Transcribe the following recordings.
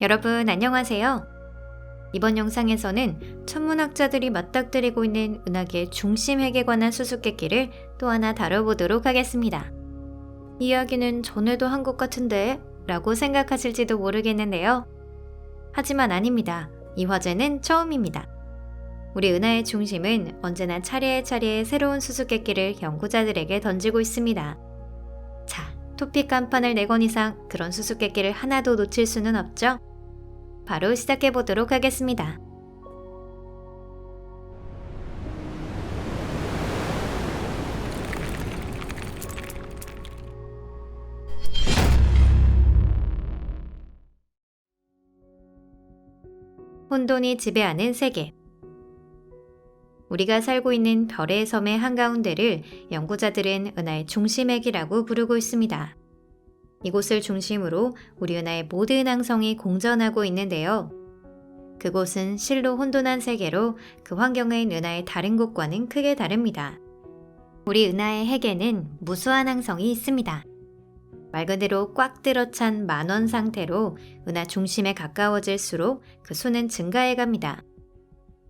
여러분 안녕하세요. 이번 영상에서는 천문학자들이 맞닥뜨리고 있는 은하계 중심핵에 관한 수수께끼를 또 하나 다뤄보도록 하겠습니다. 이 이야기는 전에도 한 것 같은데 라고 생각하실지도 모르겠는데요. 하지만 아닙니다. 이 화제는 처음입니다. 우리 은하의 중심은 언제나 차례차례 새로운 수수께끼를 연구자들에게 던지고 있습니다. 자, 토픽 간판을 내건 이상 그런 수수께끼를 하나도 놓칠 수는 없죠? 바로 시작해 보도록 하겠습니다. 혼돈이 지배하는 세계. 우리가 살고 있는 별의 섬의 한가운데를 연구자들은 은하의 중심핵이라고 부르고 있습니다. 이곳을 중심으로 우리 은하의 모든 항성이 공전하고 있는데요. 그곳은 실로 혼돈한 세계로 그 환경은 은하의 다른 곳과는 크게 다릅니다. 우리 은하의 핵에는 무수한 항성이 있습니다. 말 그대로 꽉 들어찬 만원 상태로 은하 중심에 가까워질수록 그 수는 증가해 갑니다.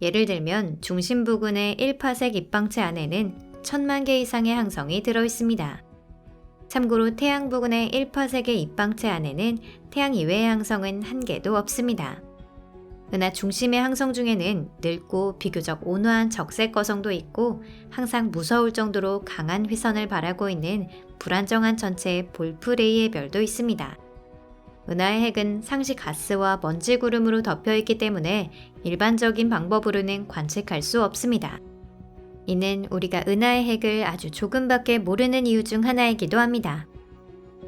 예를 들면 중심 부근의 1파색 입방체 안에는 1000만 개 이상의 항성이 들어 있습니다. 참고로 태양 부근의 1파색의 입방체 안에는 태양 이외의 항성은 한 개도 없습니다. 은하 중심의 항성 중에는 늙고 비교적 온화한 적색 거성도 있고 항상 무서울 정도로 강한 휘선을 발하고 있는 불안정한 천체의 볼프레이의 별도 있습니다. 은하의 핵은 상시 가스와 먼지 구름으로 덮여 있기 때문에 일반적인 방법으로는 관측할 수 없습니다. 이는 우리가 은하의 핵을 아주 조금밖에 모르는 이유 중 하나이기도 합니다.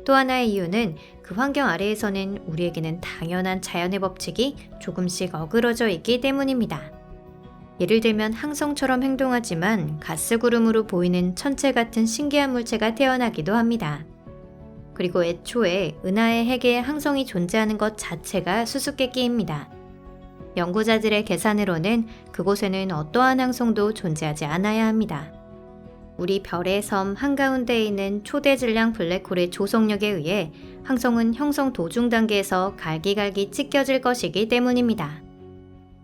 또 하나의 이유는 그 환경 아래에서는 우리에게는 당연한 자연의 법칙이 조금씩 어그러져 있기 때문입니다. 예를 들면 항성처럼 행동하지만 가스구름으로 보이는 천체 같은 신기한 물체가 태어나기도 합니다. 그리고 애초에 은하의 핵에 항성이 존재하는 것 자체가 수수께끼입니다. 연구자들의 계산으로는 그곳에는 어떠한 항성도 존재하지 않아야 합니다. 우리 별의 섬 한가운데에 있는 초대 질량 블랙홀의 조성력에 의해 항성은 형성 도중 단계에서 갈기갈기 찢겨질 것이기 때문입니다.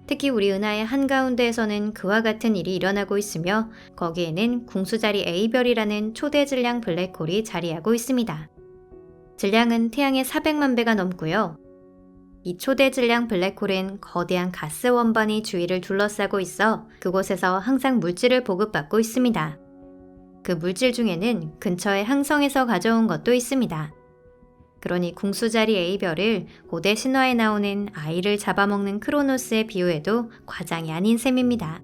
특히 우리 은하의 한가운데에서는 그와 같은 일이 일어나고 있으며 거기에는 궁수자리 A별이라는 초대 질량 블랙홀이 자리하고 있습니다. 질량은 태양의 400만 배가 넘고요. 이 초대 질량 블랙홀은 거대한 가스 원반이 주위를 둘러싸고 있어 그곳에서 항상 물질을 보급받고 있습니다. 그 물질 중에는 근처의 항성에서 가져온 것도 있습니다. 그러니 궁수자리 A별을 고대 신화에 나오는 아이를 잡아먹는 크로노스에 비유해도 과장이 아닌 셈입니다.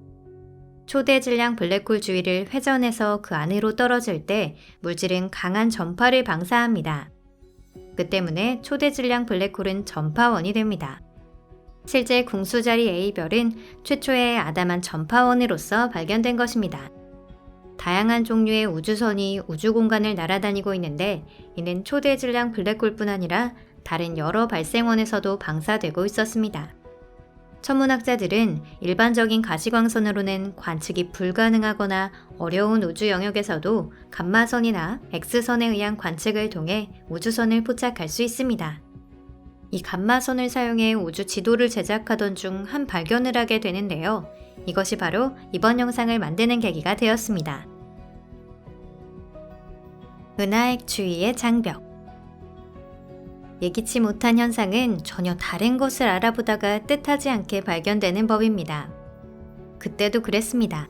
초대 질량 블랙홀 주위를 회전해서 그 안으로 떨어질 때 물질은 강한 전파를 방사합니다. 그 때문에 초대 질량 블랙홀은 전파원이 됩니다. 실제 궁수자리 A별은 최초의 아담한 전파원으로서 발견된 것입니다. 다양한 종류의 우주선이 우주 공간을 날아다니고 있는데 이는 초대 질량 블랙홀뿐 아니라 다른 여러 발생원에서도 방사되고 있었습니다. 천문학자들은 일반적인 가시광선으로는 관측이 불가능하거나 어려운 우주 영역에서도 감마선이나 X선에 의한 관측을 통해 우주선을 포착할 수 있습니다. 이 감마선을 사용해 우주 지도를 제작하던 중 한 발견을 하게 되는데요. 이것이 바로 이번 영상을 만드는 계기가 되었습니다. 은하핵 주위의 장벽. 예기치 못한 현상은 전혀 다른 것을 알아보다가 뜻하지 않게 발견되는 법입니다. 그때도 그랬습니다.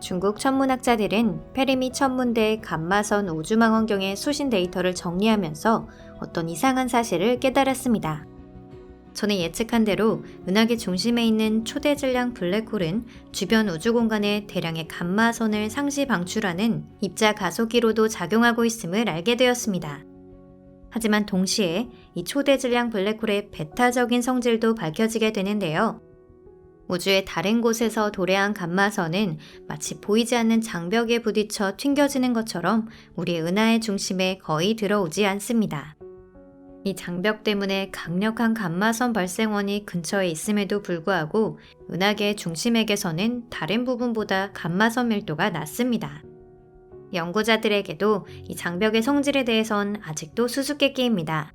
중국 천문학자들은 페르미 천문대의 감마선 우주망원경의 수신 데이터를 정리하면서 어떤 이상한 사실을 깨달았습니다. 전에 예측한 대로 은하계 중심에 있는 초대 질량 블랙홀은 주변 우주 공간에 대량의 감마선을 상시 방출하는 입자 가속기로도 작용하고 있음을 알게 되었습니다. 하지만 동시에 이 초대 질량 블랙홀의 베타적인 성질도 밝혀지게 되는데요. 우주의 다른 곳에서 도래한 감마선은 마치 보이지 않는 장벽에 부딪혀 튕겨지는 것처럼 우리 은하의 중심에 거의 들어오지 않습니다. 이 장벽 때문에 강력한 감마선 발생원이 근처에 있음에도 불구하고 은하계의 중심핵에서는 다른 부분보다 감마선 밀도가 낮습니다. 연구자들에게도 이 장벽의 성질에 대해선 아직도 수수께끼입니다.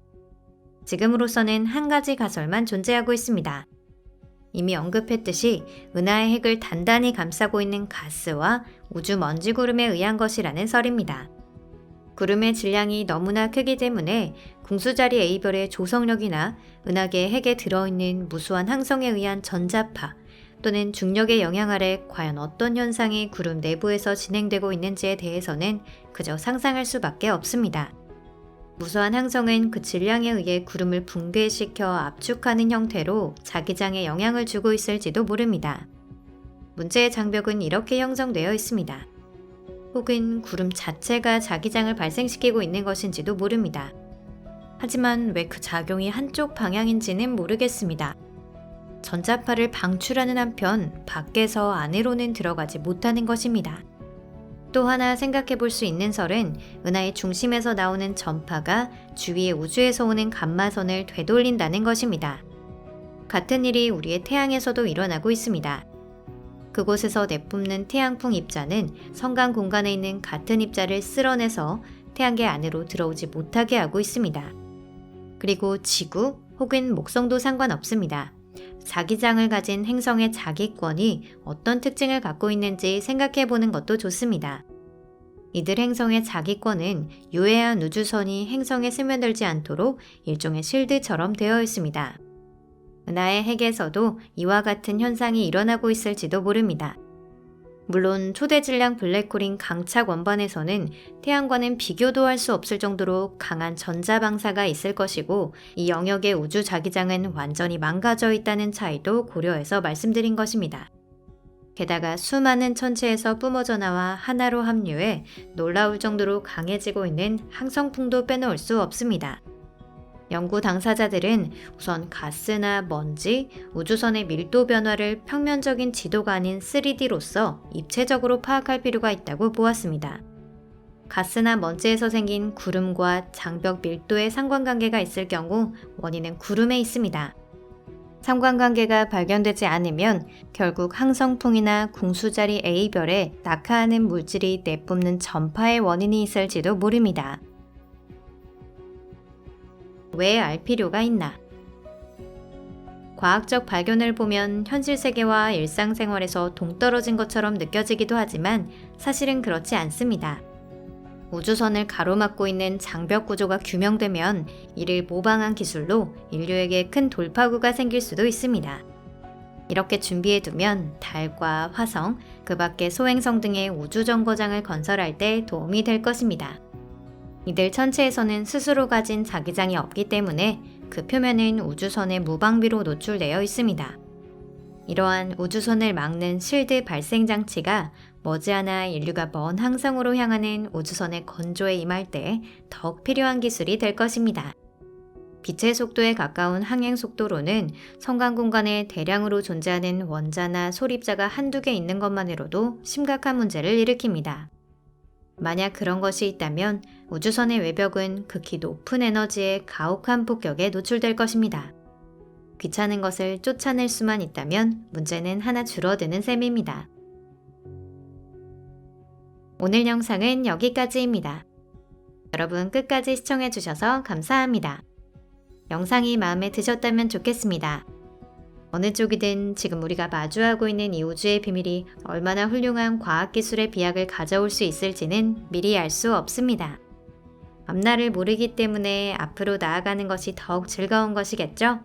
지금으로서는 한 가지 가설만 존재하고 있습니다. 이미 언급했듯이 은하의 핵을 단단히 감싸고 있는 가스와 우주 먼지 구름에 의한 것이라는 설입니다. 구름의 질량이 너무나 크기 때문에 궁수자리 A별의 조성력이나 은하계 핵에 들어있는 무수한 항성에 의한 전자파 또는 중력의 영향 아래 과연 어떤 현상이 구름 내부에서 진행되고 있는지에 대해서는 그저 상상할 수밖에 없습니다. 무수한 항성은 그 질량에 의해 구름을 붕괴시켜 압축하는 형태로 자기장에 영향을 주고 있을지도 모릅니다. 문제의 장벽은 이렇게 형성되어 있습니다. 혹은 구름 자체가 자기장을 발생시키고 있는 것인지도 모릅니다. 하지만 왜 그 작용이 한쪽 방향인지는 모르겠습니다. 전자파를 방출하는 한편 밖에서 안으로는 들어가지 못하는 것입니다. 또 하나 생각해 볼 수 있는 설은 은하의 중심에서 나오는 전파가 주위의 우주에서 오는 감마선을 되돌린다는 것입니다. 같은 일이 우리의 태양에서도 일어나고 있습니다. 그곳에서 내뿜는 태양풍 입자는 성간 공간에 있는 같은 입자를 쓸어내서 태양계 안으로 들어오지 못하게 하고 있습니다. 그리고 지구 혹은 목성도 상관없습니다. 자기장을 가진 행성의 자기권이 어떤 특징을 갖고 있는지 생각해 보는 것도 좋습니다. 이들 행성의 자기권은 유해한 우주선이 행성에 스며들지 않도록 일종의 실드처럼 되어 있습니다. 은하의 핵에서도 이와 같은 현상이 일어나고 있을지도 모릅니다. 물론 초대질량 블랙홀인 강착 원반에서는 태양과는 비교도 할 수 없을 정도로 강한 전자방사가 있을 것이고 이 영역의 우주 자기장은 완전히 망가져 있다는 차이도 고려해서 말씀드린 것입니다. 게다가 수많은 천체에서 뿜어져 나와 하나로 합류해 놀라울 정도로 강해지고 있는 항성풍도 빼놓을 수 없습니다. 연구 당사자들은 우선 가스나 먼지, 우주선의 밀도 변화를 평면적인 지도가 아닌 3D로서 입체적으로 파악할 필요가 있다고 보았습니다. 가스나 먼지에서 생긴 구름과 장벽 밀도의 상관관계가 있을 경우 원인은 구름에 있습니다. 상관관계가 발견되지 않으면 결국 항성풍이나 궁수자리 A별에 낙하하는 물질이 내뿜는 전파의 원인이 있을지도 모릅니다. 왜 알 필요가 있나? 과학적 발견을 보면 현실 세계와 일상생활에서 동떨어진 것처럼 느껴지기도 하지만 사실은 그렇지 않습니다. 우주선을 가로막고 있는 장벽 구조가 규명되면 이를 모방한 기술로 인류에게 큰 돌파구가 생길 수도 있습니다. 이렇게 준비해두면 달과 화성, 그 밖의 소행성 등의 우주정거장을 건설할 때 도움이 될 것입니다. 이들 천체에서는 스스로 가진 자기장이 없기 때문에 그 표면은 우주선의 무방비로 노출되어 있습니다. 이러한 우주선을 막는 실드 발생 장치가 머지않아 인류가 먼 항성으로 향하는 우주선의 건조에 임할 때 더욱 필요한 기술이 될 것입니다. 빛의 속도에 가까운 항행 속도로는 성간 공간에 대량으로 존재하는 원자나 소립자가 한두 개 있는 것만으로도 심각한 문제를 일으킵니다. 만약 그런 것이 있다면 우주선의 외벽은 극히 높은 에너지의 가혹한 폭격에 노출될 것입니다. 귀찮은 것을 쫓아낼 수만 있다면 문제는 하나 줄어드는 셈입니다. 오늘 영상은 여기까지입니다. 여러분 끝까지 시청해주셔서 감사합니다. 영상이 마음에 드셨다면 좋겠습니다. 어느 쪽이든 지금 우리가 마주하고 있는 이 우주의 비밀이 얼마나 훌륭한 과학기술의 비약을 가져올 수 있을지는 미리 알 수 없습니다. 앞날을 모르기 때문에 앞으로 나아가는 것이 더욱 즐거운 것이겠죠?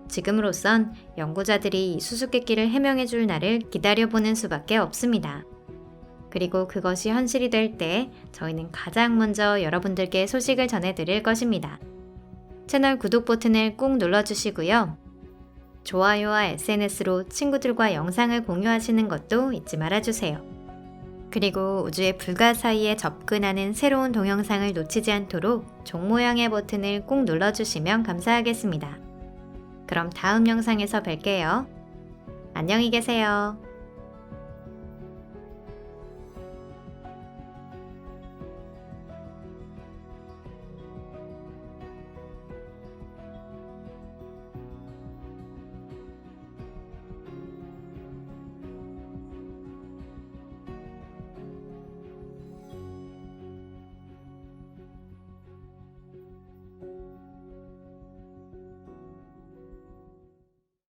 지금으로선 연구자들이 이 수수께끼를 해명해 줄 날을 기다려보는 수밖에 없습니다. 그리고 그것이 현실이 될 때 저희는 가장 먼저 여러분들께 소식을 전해드릴 것입니다. 채널 구독 버튼을 꼭 눌러주시고요. 좋아요와 SNS로 친구들과 영상을 공유하시는 것도 잊지 말아주세요. 그리고 우주의 불가사의에 접근하는 새로운 동영상을 놓치지 않도록 종 모양의 버튼을 꼭 눌러주시면 감사하겠습니다. 그럼 다음 영상에서 뵐게요. 안녕히 계세요.